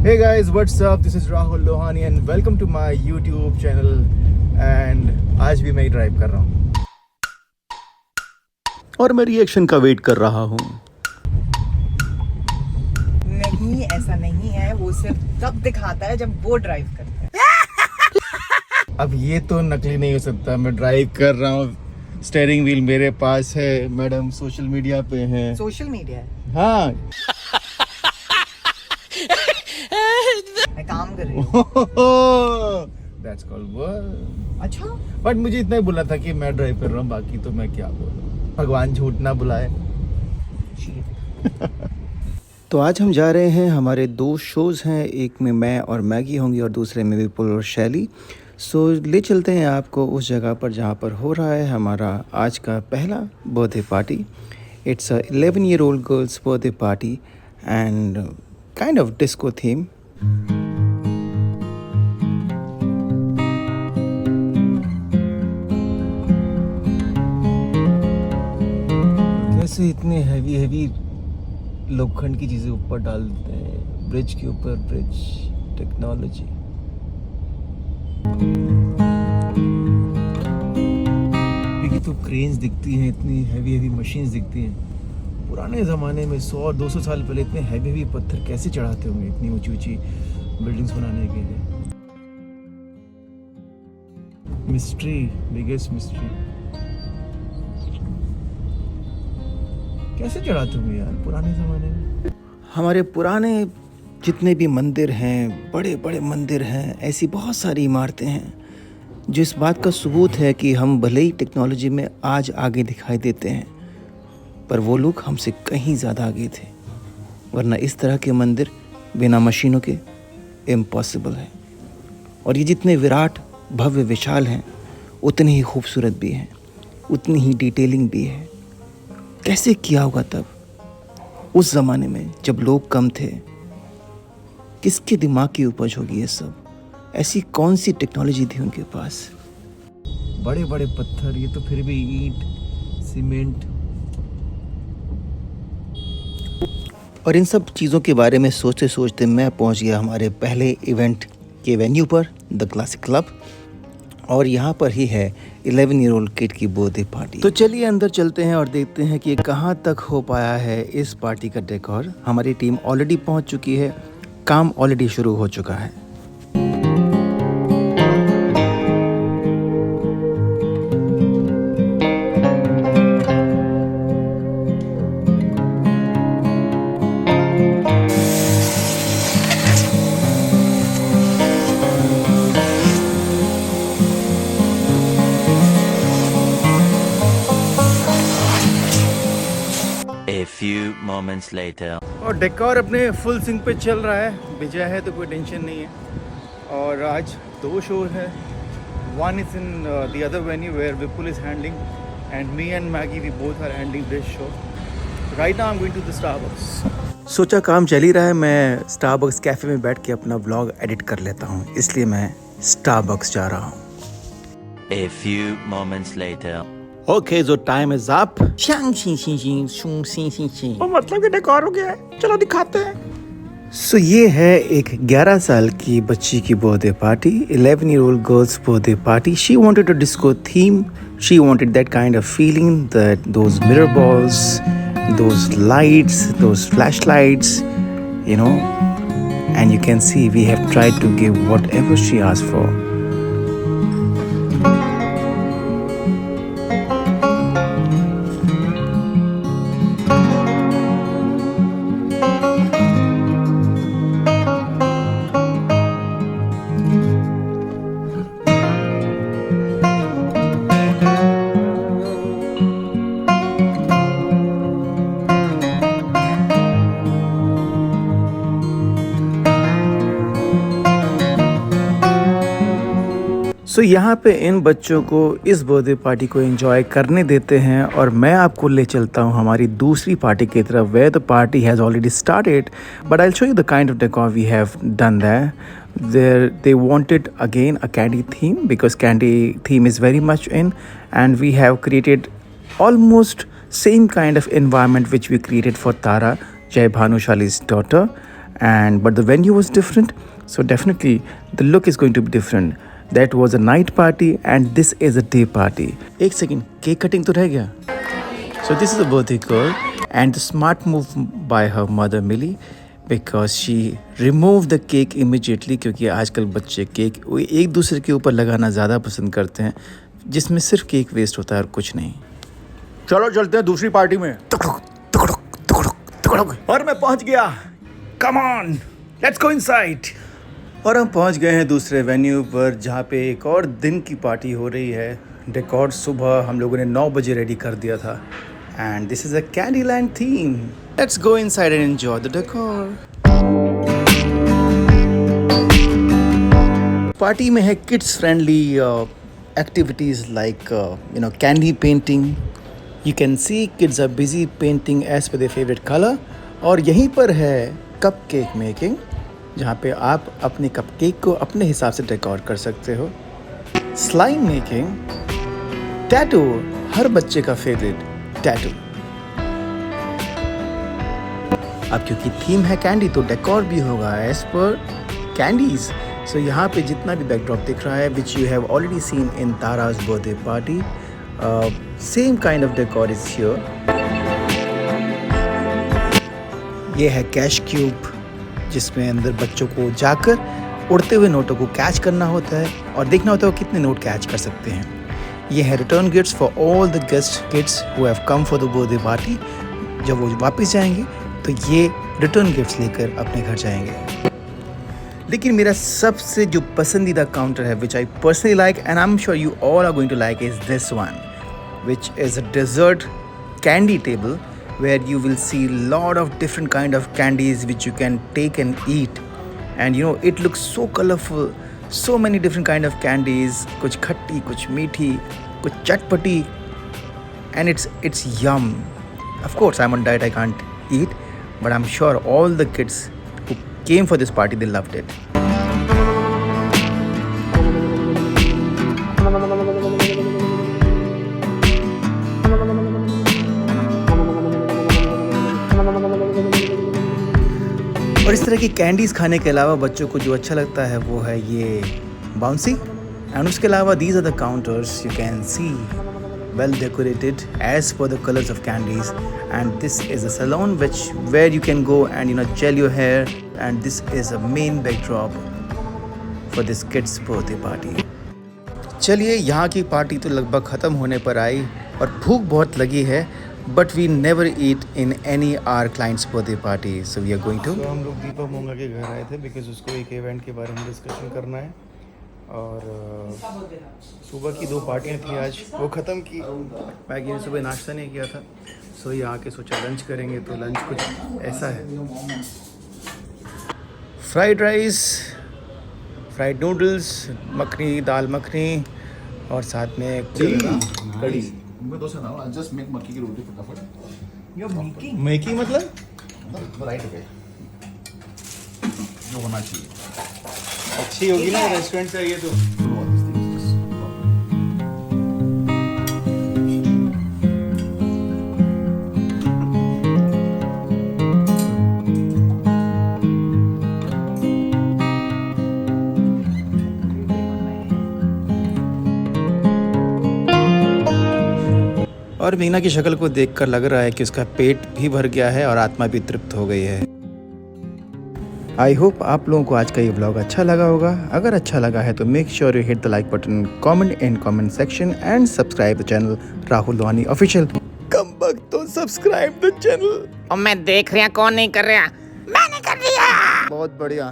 Hey guys, what's up? This is Rahul Lohani and welcome to my YouTube channel. And आज भी मैं ही drive कर रहा हूँ और मैं रिएक्शन का वेट कर रहा हूँ। नहीं, ऐसा नहीं है। वो सिर्फ तब दिखाता है जब वो ड्राइव करता है। अब ये तो नकली नहीं हो सकता। मैं ड्राइव कर रहा हूँ, स्टीयरिंग व्हील मेरे पास है, मैडम सोशल मीडिया पे है। सोशल मीडिया है, हाँ मैं काम कर रही हूँ। That's called work. अच्छा, बट मुझे इतना ही बोला था कि मैं ड्राइव कर रहा हूँ, बाकी तो मैं क्या बोलूँ। भगवान झूठ ना बुलाए। तो आज हम जा रहे हैं, हमारे दो शोज़ हैं, एक में मैं और मैगी होंगी और दूसरे में विपुल और शैली। सो ले चलते हैं आपको उस जगह पर जहाँ पर हो रहा है हमारा आज का पहला birthday party. It's a 11-year-old girls birthday party and kind of disco theme. कैसे इतने हैवी लोखंड की चीजें ऊपर डाल देते हैं, ब्रिज के ऊपर ब्रिज टेक्नोलॉजी। क्योंकि तो क्रेन्स दिखती हैं, इतनी हैवी मशीन्स दिखती हैं। पुराने ज़माने में 100-200 साल पहले इतने हैवी पत्थर कैसे चढ़ाते होंगे इतनी ऊंची बिल्डिंग्स बनाने के लिए। Mystery, biggest mystery. कैसे चढ़ाते होंगे यार पुराने ज़माने में। हमारे पुराने जितने भी मंदिर हैं, बड़े बड़े मंदिर हैं, ऐसी बहुत सारी इमारतें हैं जो इस बात का सबूत है कि हम भले ही टेक्नोलॉजी में आज आगे दिखाई देते हैं, पर वो लोग हमसे कहीं ज़्यादा आगे थे। वरना इस तरह के मंदिर बिना मशीनों के इम्पॉसिबल है। और ये जितने विराट, भव्य, विशाल हैं, उतने ही खूबसूरत भी हैं, उतनी ही डिटेलिंग भी है। कैसे किया होगा तब, उस ज़माने में जब लोग कम थे? किसके दिमाग की उपज होगी ये सब? ऐसी कौन सी टेक्नोलॉजी थी उनके पास? बड़े बड़े पत्थर, ये तो फिर भी ईंट, सीमेंट। और इन सब चीज़ों के बारे में सोचते सोचते मैं पहुंच गया हमारे पहले इवेंट के वेन्यू पर, द क्लासिक क्लब। और यहाँ पर ही है 11-year-old किड की बर्थडे पार्टी। तो चलिए अंदर चलते हैं और देखते हैं कि कहाँ तक हो पाया है इस पार्टी का डेकोर। हमारी टीम ऑलरेडी पहुँच चुकी है, काम ऑलरेडी शुरू हो चुका है। A few moments later. और डेकोर अपने फुल सिंक पे चल रहा है। विजय है तो कोई टेंशन नहीं है। और आज दो शो है। One is in the other venue where Vipul is handling and me and Maggie we both are handling this show. Right now I am going to the Starbucks. सोचा काम चल ही रहा है, मैं स्टारबक्स कैफ़े में बैठ के अपना व्लॉग एडिट कर लेता हूँ, इसलिए मैं स्टारबक्स जा रहा हूँ। A few moments later. Okay, जो टाइम इज अप। मतलब कि डेकोर हो गया है, चलो दिखाते हैं। सो ये है एक 11 साल की बच्ची की birthday party, 11-year-old girls birthday party. She wanted a disco theme, she wanted that kind of feeling, that those mirror balls, those lights, those flash lights, you know, and you can see we have tried to give whatever she asked for. सो यहाँ पे इन बच्चों को इस birthday party को enjoy करने देते हैं और मैं आपको ले चलता हूँ हमारी दूसरी पार्टी की तरफ, where the party has already started, but I will show you the kind of decor we have done there. They wanted again a candy theme because candy theme is very much in, and we have created almost same kind of environment which we created for Tara, Jai Bhanushali's daughter. and but the venue was different, so definitely the look is going to be different. That was a night party and this is a day party. एक second, cake cutting तो रह गया. So this is a birthday girl and the smart move by her mother Millie, because she removed the cake immediately, क्योंकि आजकल बच्चे cake एक दूसरे के ऊपर लगाना ज़्यादा पसंद करते हैं, जिसमें सिर्फ केक वेस्ट होता है और कुछ नहीं. चलो चलते हैं दूसरी पार्टी में. और मैं पहुंच गया. Come on, let's go inside. और हम पहुंच गए हैं दूसरे वेन्यू पर, जहाँ पे एक और दिन की पार्टी हो रही है. डेकोर सुबह हम लोगों ने 9 बजे रेडी कर दिया था. And this is a Candyland theme. Let's go inside and enjoy the decor. Party में है kids friendly activities like candy painting. You can see kids are busy painting as per their favorite color. और यहीं पर है cup cake making, जहाँ पे आप अपने कप केक को अपने हिसाब से डेकोर कर सकते हो. स्लाइम मेकिंग, टैटू, हर बच्चे का फेवरेट टैटू. अब क्योंकि थीम है कैंडी तो डेकोर भी होगा एज पर कैंडीज. सो यहाँ पे जितना भी बैकड्रॉप दिख रहा है, which you have already seen in Tara's birthday party, same kind of decor is here. ये है कैश क्यूब, जिसमें अंदर बच्चों को जाकर उड़ते हुए नोटों को कैच करना होता है और देखना होता है वो कितने नोट कैच कर सकते हैं. ये है return gifts for all the guest kids who have come for the birthday party. जब वो वापस जाएंगे तो ये रिटर्न गिफ्ट्स लेकर अपने घर जाएंगे. लेकिन मेरा सबसे जो पसंदीदा काउंटर है, which I personally like and I am sure you all are going to like, is this one, which is a dessert candy table where you will see lot of different kind of candies which you can take and eat. And you know, it looks so colorful, so many different kind of candies, kuch khatti, kuch meethi, kuch chatpati, and it's yum. Of course I'm on diet, I can't eat, but I'm sure all the kids who came for this party, they loved it. और इस तरह की candies खाने के अलावा बच्चों को जो अच्छा लगता है वो है ये बाउंसी. एंड उसके अलावा these are the counters you can see well decorated as per the colours of candies. And this is a salon which where you can go and gel your hair. And this is a main backdrop for this kids birthday party. चलिए, यहाँ की party तो लगभग ख़त्म होने पर आई और भूख बहुत लगी है. But we never eat in any our client's birthday party, so we are going to. तो हम लोग दीपक मोंगा के घर आए थे बिकॉज उसको एक इवेंट के बारे में डिस्कशन करना है. और सुबह की 2 पार्टियां थी आज, वो ख़त्म की. मैगी ने सुबह नाश्ता नहीं किया था, सो ये आके सोचा लंच करेंगे. तो लंच कुछ ऐसा है, fried rice, fried noodles, makhani, dal makhani और साथ में कड़ी. जस्ट मेक मक्की की रोटी फटाफट. You're making? मेकी मतलब राइट वे जो होना चाहिए. अच्छी होगी ना, रेस्टोरेंट से ये तो. और मीना की शक्ल को देखकर लग रहा है कि उसका पेट भी भर गया है और आत्मा भी तृप्त हो गई है. आई होप आप लोगों को आज का ये व्लॉग अच्छा लगा होगा. अगर अच्छा लगा है तो make sure you hit the like button, comment in comment section and subscribe the channel Rahul Lohani official. Come back तो सब्सक्राइब द चैनल. और मैं देख रहा कौन नहीं कर रहा. मैंने कर दिया. बहुत बढ़िया.